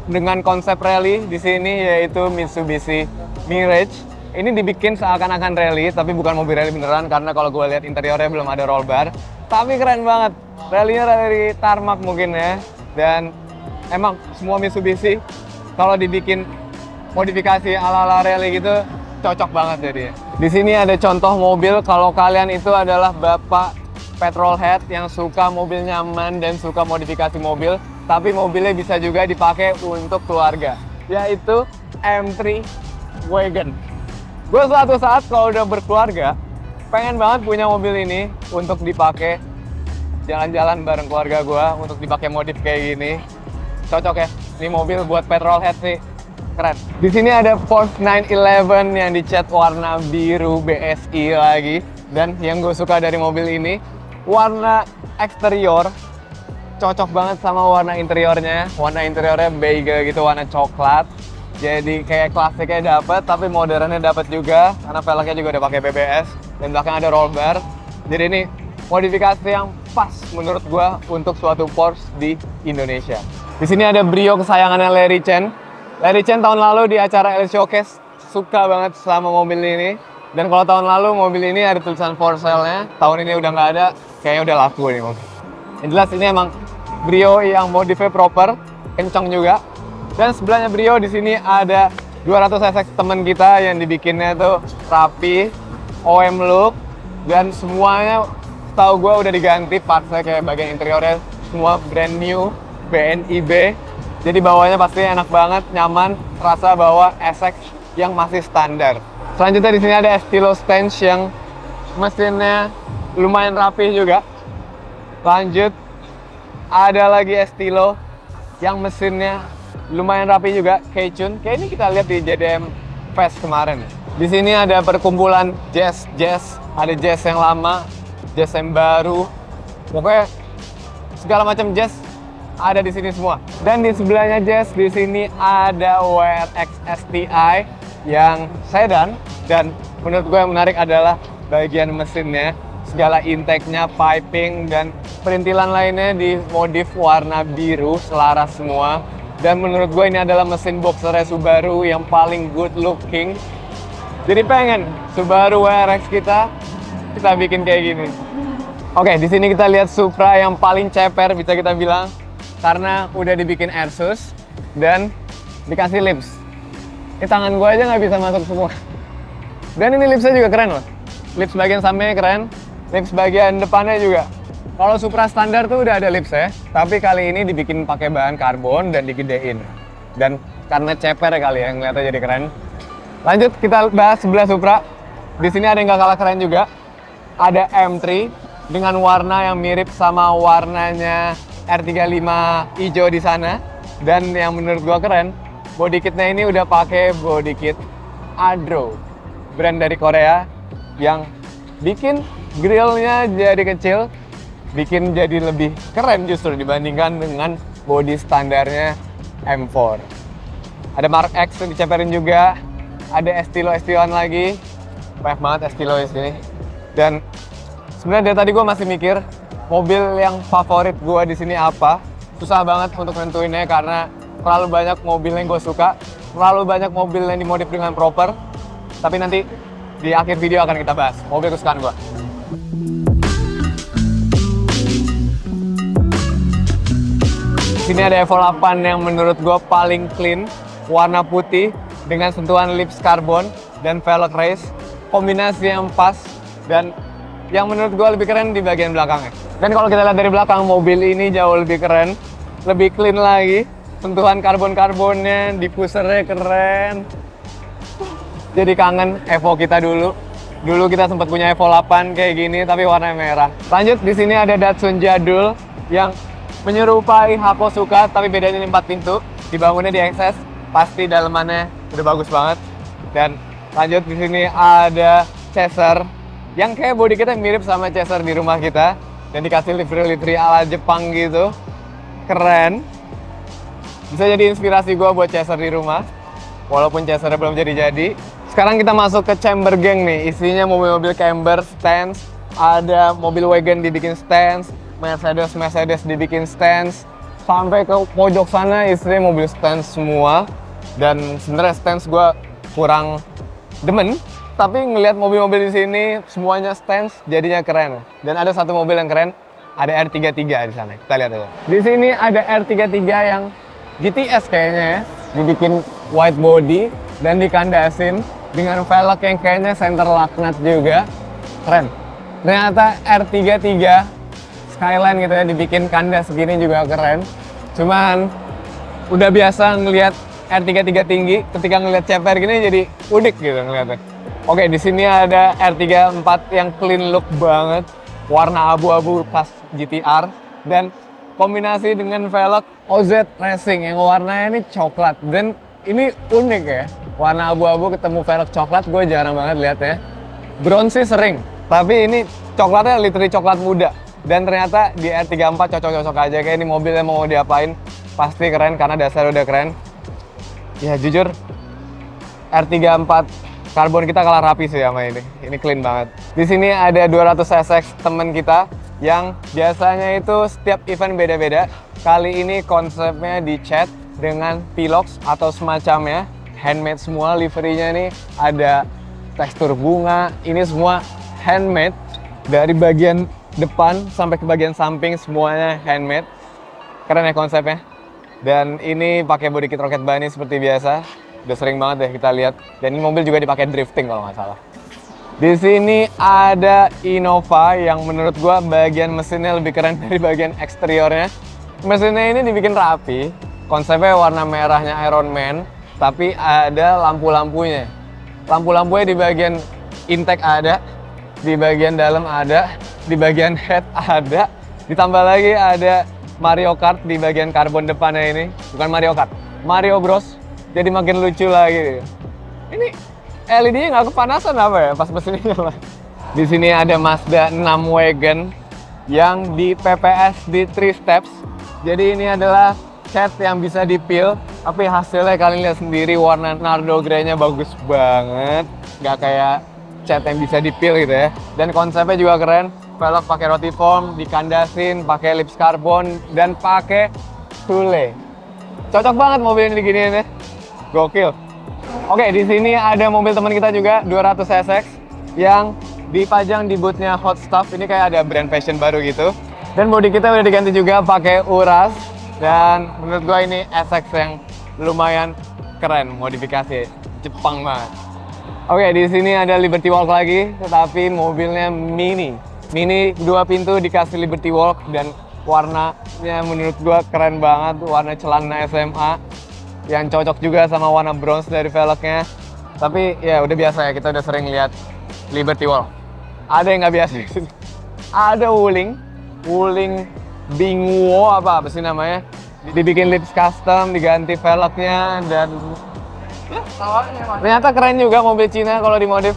dengan konsep rally di sini, yaitu Mitsubishi Mirage. Ini dibikin seakan-akan rally, tapi bukan mobil rally beneran, karena kalau gue lihat interiornya belum ada roll bar. Tapi keren banget, rally-nya rally tarmac mungkin ya. Dan emang semua Mitsubishi kalau dibikin modifikasi ala-ala rally gitu cocok banget jadinya. Di sini ada contoh mobil kalau kalian itu adalah bapak petrolhead yang suka mobil nyaman dan suka modifikasi mobil, tapi mobilnya bisa juga dipakai untuk keluarga, yaitu M3 Wagon. Gue suatu saat kalau udah berkeluarga, pengen banget punya mobil ini untuk dipakai jalan-jalan bareng keluarga gue, untuk dipakai modif kayak gini. Cocok ya, ini mobil buat petrolhead sih, keren. Di sini ada Porsche 911 yang dicat warna biru BSI lagi, dan yang gue suka dari mobil ini, warna eksterior cocok banget sama warna interiornya. Warna interiornya beige gitu, warna coklat. Jadi kayak klasiknya dapat, tapi modernnya dapat juga karena velgnya juga udah pakai BBS dan belakang ada roll bar. Jadi ini modifikasi yang pas menurut gua untuk suatu Porsche di Indonesia. Di sini ada Brio kesayangannya Larry Chen. Larry Chen tahun lalu di acara L Showcase suka banget sama mobil ini. Dan kalau tahun lalu mobil ini ada tulisan for sale-nya, tahun ini udah nggak ada, kayaknya udah laku nih mobil. Yang jelas ini emang Brio yang modifnya proper, kencang juga. Dan sebelahnya Brio di sini ada 200 SX temen kita yang dibikinnya tuh rapi, OM look, dan semuanya setahu gue udah diganti partsnya kayak bagian interiornya semua brand new, BNIB. Jadi bawahnya pasti enak banget, nyaman, rasa bawa SX yang masih standar. Selanjutnya di sini ada Estilo Stench yang mesinnya lumayan rapi juga. Lanjut ada lagi Estilo yang mesinnya lumayan rapi juga, Keichun. Kayak ini kita lihat di JDM Fest kemarin. Di sini ada perkumpulan jazz, ada jazz yang lama, jazz yang baru. Pokoknya segala macam jazz ada di sini semua. Dan di sebelahnya jazz di sini ada WRX STI yang sedan, dan menurut gue yang menarik adalah bagian mesinnya, segala intake-nya, piping, dan perintilan lainnya di modif warna biru selaras semua. Dan menurut gue ini adalah mesin boxernya Subaru yang paling good looking. Jadi pengen Subaru WRX kita bikin kayak gini. Oke, di sini kita lihat Supra yang paling ceper bisa kita bilang karena udah dibikin Airsus dan dikasih lips. Ini tangan gue aja nggak bisa masuk semua. Dan ini lipsnya juga keren loh. Lips bagian sampingnya keren, lips bagian depannya juga. Kalau Supra standar tuh udah ada lips ya, tapi kali ini dibikin pakai bahan karbon dan digedein. Dan karena ceper kali ya, ngeliatnya jadi keren. Lanjut kita bahas sebelah Supra. Di sini ada yang nggak kalah keren juga. Ada M3 dengan warna yang mirip sama warnanya R35 hijau di sana. Dan yang menurut gua keren, body kitnya ini udah pakai body kit Adro, brand dari Korea yang bikin grillnya jadi kecil, bikin jadi lebih keren justru dibandingkan dengan body standarnya M4. Ada Mark X yang diceperin juga, ada Estilo-Estiloan lagi, banyak banget Estilo di sini. Dan sebenarnya dari tadi gue masih mikir mobil yang favorit gue di sini apa. Susah banget untuk nentuinnya karena terlalu banyak mobil yang gue suka, terlalu banyak mobil yang dimodif dengan proper. Tapi nanti di akhir video akan kita bahas mobil kesukaan gue. Sini ada Evo 8 yang menurut gue paling clean, warna putih dengan sentuhan lips karbon dan velg race, kombinasi yang pas dan yang menurut gue lebih keren di bagian belakangnya. Dan kalau kita lihat dari belakang, mobil ini jauh lebih keren, lebih clean lagi, sentuhan karbon-karbonnya, diffusernya keren. Jadi kangen Evo kita dulu. Dulu kita sempat punya Evo 8 kayak gini tapi warna merah. Lanjut di sini ada Datsun jadul yang menyerupai Hakosuka tapi bedanya ini 4 pintu, dibangunnya di XS, pasti dalemannya udah bagus banget. Dan lanjut di sini ada Chaser yang kayak body kita mirip sama Chaser di rumah kita dan dikasih livery ala Jepang gitu, keren. Bisa jadi inspirasi gua buat Chaser di rumah, walaupun Chaser belum jadi-jadi. Sekarang kita masuk ke chamber gang nih, isinya mobil-mobil camber, stance, ada mobil wagon dibikin stance, Mercedes dibikin stance, sampai ke pojok sana isinya mobil stance semua. Dan sebenarnya stance gue kurang demen, tapi ngelihat mobil-mobil di sini semuanya stance jadinya keren. Dan ada satu mobil yang keren, ada R33 di sana. Kita lihat aja. Di sini ada R33 yang GTS kayaknya ya, dibikin white body dan dikandasin dengan velg yang kayaknya center laknat juga. Keren. Ternyata R33 Skyline gitu ya, dibikin kandas segini juga keren. Cuman udah biasa ngelihat R33 tinggi, ketika ngelihat ceper gini jadi unik gitu ngeliatnya. Oke, di sini ada R34 yang clean look banget, warna abu-abu pas GTR dan kombinasi dengan velg OZ Racing yang warnanya ini coklat. Dan ini unik ya, warna abu-abu ketemu velg coklat, gue jarang banget lihatnya. Bronze sih sering, tapi ini coklatnya literally coklat muda. Dan ternyata di R34 cocok-cocok aja, kayak ini mobilnya mau diapain pasti keren karena dasar udah keren. Ya jujur R34 karbon kita kalah rapi sih sama ini. Ini clean banget. Di sini ada 200 SX temen kita yang biasanya itu setiap event beda-beda. Kali ini konsepnya dicat dengan pilox atau semacamnya. Handmade semua, liverynya nih ada tekstur bunga. Ini semua handmade dari bagian depan sampai ke bagian samping semuanya handmade. Keren ya konsepnya. Dan ini pakai body kit Rocket Bunny seperti biasa. Udah sering banget deh kita lihat. Dan ini mobil juga dipakai drifting kalau nggak salah. Di sini ada Innova yang menurut gua bagian mesinnya lebih keren dari bagian eksteriornya. Mesinnya ini dibikin rapi. Konsepnya warna merahnya Iron Man, tapi ada lampu-lampunya. Lampu-lampunya di bagian intake ada, di bagian dalam ada, di bagian head ada. Ditambah lagi ada Mario Kart di bagian karbon depannya ini. Bukan Mario Kart, Mario Bros. Jadi makin lucu lagi. Ini LED-nya nggak kepanasan apa ya pas mesinnya nyala. Di sini ada Mazda 6 Wagon yang di PPS di 3 steps. Jadi ini adalah cat yang bisa dipil. Tapi hasilnya kalian lihat sendiri, warna Nardo Grey-nya bagus banget. Nggak kayak cat yang bisa dipil gitu ya. Dan konsepnya juga keren. Velg pakai rotiform, dikandasin, pakai lips karbon, dan pakai Thule. Cocok banget mobil ini diginiin ya. Gokil. Oke, di sini ada mobil teman kita juga, 200 SX, yang dipajang di bootnya Hot Stuff. Ini kayak ada brand fashion baru gitu. Dan bodi kita udah diganti juga pakai Uras. Dan menurut gua ini SX yang lumayan keren, modifikasi Jepang banget. Oke, di sini ada Liberty Walk lagi, tetapi mobilnya mini. Mini 2 pintu dikasih Liberty Walk dan warnanya menurut gua keren banget, warna celana SMA yang cocok juga sama warna bronze dari velgnya. Tapi ya udah biasa ya, kita udah sering lihat Liberty Walk. Ada yang nggak biasa di sini. Ada Wuling Bingwo apa sih namanya? Dibikin lips custom, diganti velgnya dan ternyata keren juga mobil Cina kalau dimodif.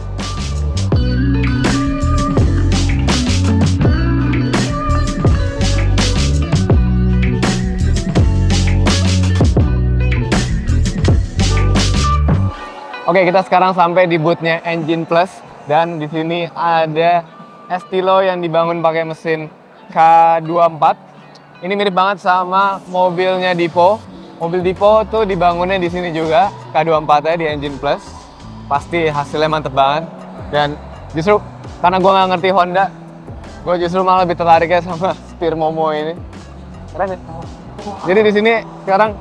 Oke, kita sekarang sampai di bootnya Engine Plus dan di sini ada Estilo yang dibangun pakai mesin K24. Ini mirip banget sama mobilnya Dipo. Mobil Dipo tuh dibangunnya di sini juga, K24-nya di Engine Plus. Pasti hasilnya mantep banget. Dan justru karena gue nggak ngerti Honda, gue justru malah lebih tertariknya sama setir Momo ini. Keren ya? Jadi di sini sekarang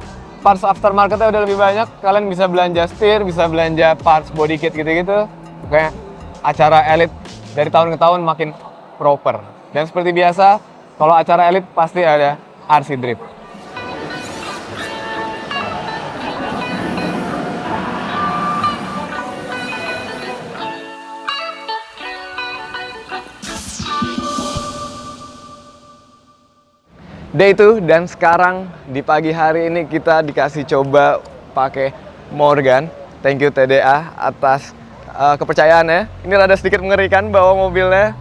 parts aftermarket-nya udah lebih banyak. Kalian bisa belanja setir, bisa belanja parts body kit gitu-gitu. Kayak acara elit dari tahun ke tahun makin proper. Dan seperti biasa, kalau acara elit pasti ada RC Drift. Day 2 dan sekarang di pagi hari ini kita dikasih coba pakai Morgan. Thank you TDA atas kepercayaannya. Ini rada sedikit mengerikan bawa mobilnya,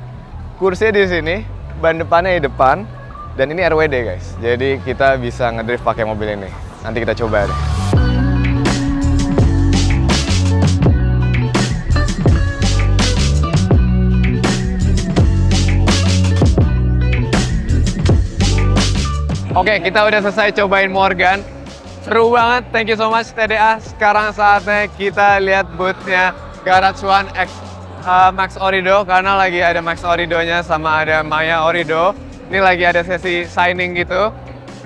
kursinya di sini, ban depannya di depan, dan ini RWD guys. Jadi kita bisa ngedrift pakai mobil ini. Nanti kita coba deh. Oke, kita udah selesai cobain Morgan. Seru banget, thank you so much TDA. Sekarang saatnya kita lihat boothnya Garage One X Max Orido, karena lagi ada Max Orido-nya sama ada Maya Orido. Ini lagi ada sesi signing gitu.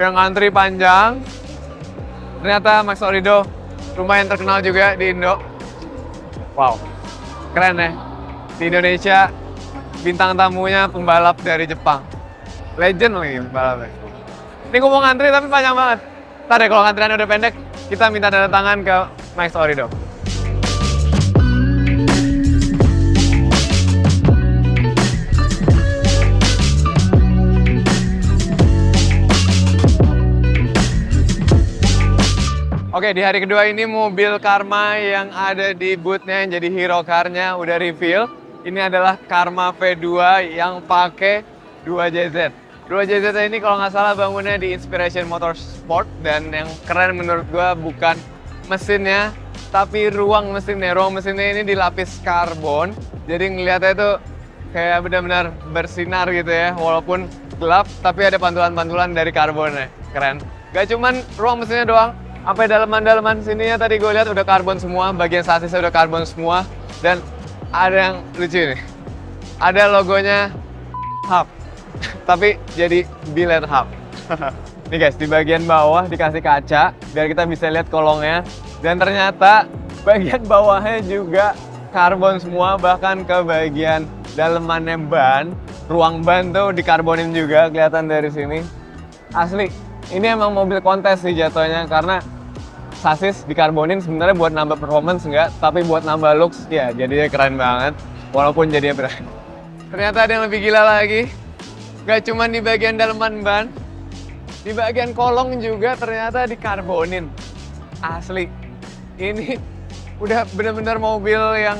Yang ngantri panjang. Ternyata Max Orido lumayan terkenal juga di Indo. Wow, keren ya. Di Indonesia bintang tamunya pembalap dari Jepang. Legend lagi pembalapnya. Ini gue mau ngantri tapi panjang banget. Ntar deh kalau ngantriannya udah pendek, kita minta tanda tangan ke Max Orido. Oke, di hari kedua ini mobil Karma yang ada di boothnya yang jadi hero car-nya udah reveal. Ini adalah Karma V2 yang pakai 2JZ. 2JZ ini kalau nggak salah bangunnya di Inspiration Motorsport, dan yang keren menurut gua bukan mesinnya, tapi ruang mesinnya ini dilapis karbon. Jadi ngeliatnya itu kayak benar-benar bersinar gitu ya, walaupun gelap, tapi ada pantulan-pantulan dari karbonnya. Keren. Gak cuman ruang mesinnya doang, sampai dalaman-dalaman sininya tadi gue lihat udah karbon semua, bagian sasisnya udah karbon semua, dan ada yang lucu nih. Ada logonya hub, tapi jadi billet hub. Nih guys, di bagian bawah dikasih kaca biar kita bisa lihat kolongnya, dan ternyata bagian bawahnya juga karbon semua, bahkan ke bagian dalemannya ban, ruang ban tuh dikarbonin juga, kelihatan dari sini. Asli, ini emang mobil kontes sih jatuhnya, karena sasis dikarbonin sebenarnya buat nambah performance enggak, tapi buat nambah looks ya jadinya keren banget, walaupun jadinya berat. Ternyata ada yang lebih gila lagi, gak cuma di bagian daleman ban, di bagian kolong juga ternyata dikarbonin. Asli, ini udah bener-bener mobil yang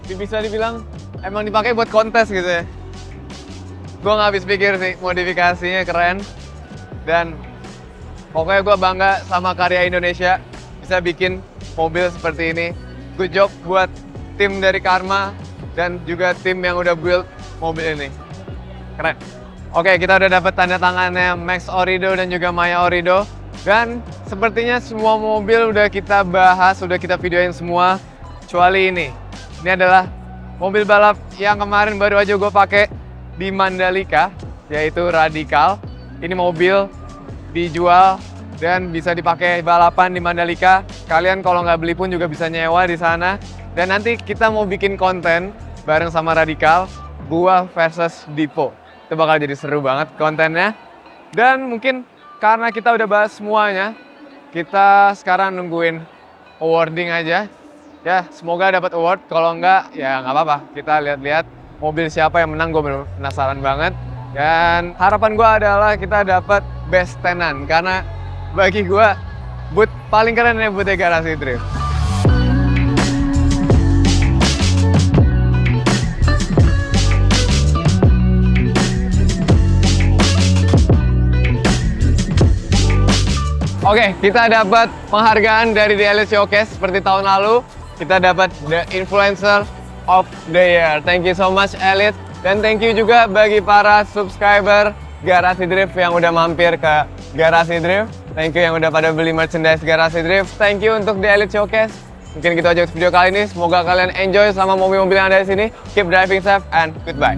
bisa dibilang emang dipakai buat kontes gitu ya. Gue gak habis pikir sih, modifikasinya keren. Dan pokoknya gue bangga sama karya Indonesia bisa bikin mobil seperti ini. Good job buat tim dari Karma dan juga tim yang udah build mobil ini. Keren. Oke, kita udah dapat tanda tangannya Max Orido dan juga Maya Orido. Dan sepertinya semua mobil udah kita bahas, udah kita videoin semua, kecuali ini. Ini adalah mobil balap yang kemarin baru aja gue pakai di Mandalika, yaitu Radical. Ini mobil dijual dan bisa dipakai balapan di Mandalika. Kalian kalau nggak beli pun juga bisa nyewa di sana. Dan nanti kita mau bikin konten bareng sama Radical, gua versus Dipo. Itu bakal jadi seru banget kontennya. Dan mungkin karena kita udah bahas semuanya, kita sekarang nungguin awarding aja. Ya, semoga dapat award. Kalau enggak, ya nggak apa-apa. Kita lihat-lihat mobil siapa yang menang, gue penasaran banget. Dan harapan gue adalah kita dapat best tenan, karena bagi gue boot paling keren ya bootnya Garasi Drift. Oke, kita dapat penghargaan dari The Elite Showcase seperti tahun lalu. Kita dapat The Influencer of the Year. Thank you so much, Elite. Dan thank you juga bagi para subscriber Garasi Drift yang udah mampir ke Garasi Drift. Thank you yang udah pada beli merchandise Garasi Drift. Thank you untuk The Elite Showcase. Mungkin gitu aja video kali ini. Semoga kalian enjoy sama mobil-mobil yang ada di sini. Keep driving safe and goodbye.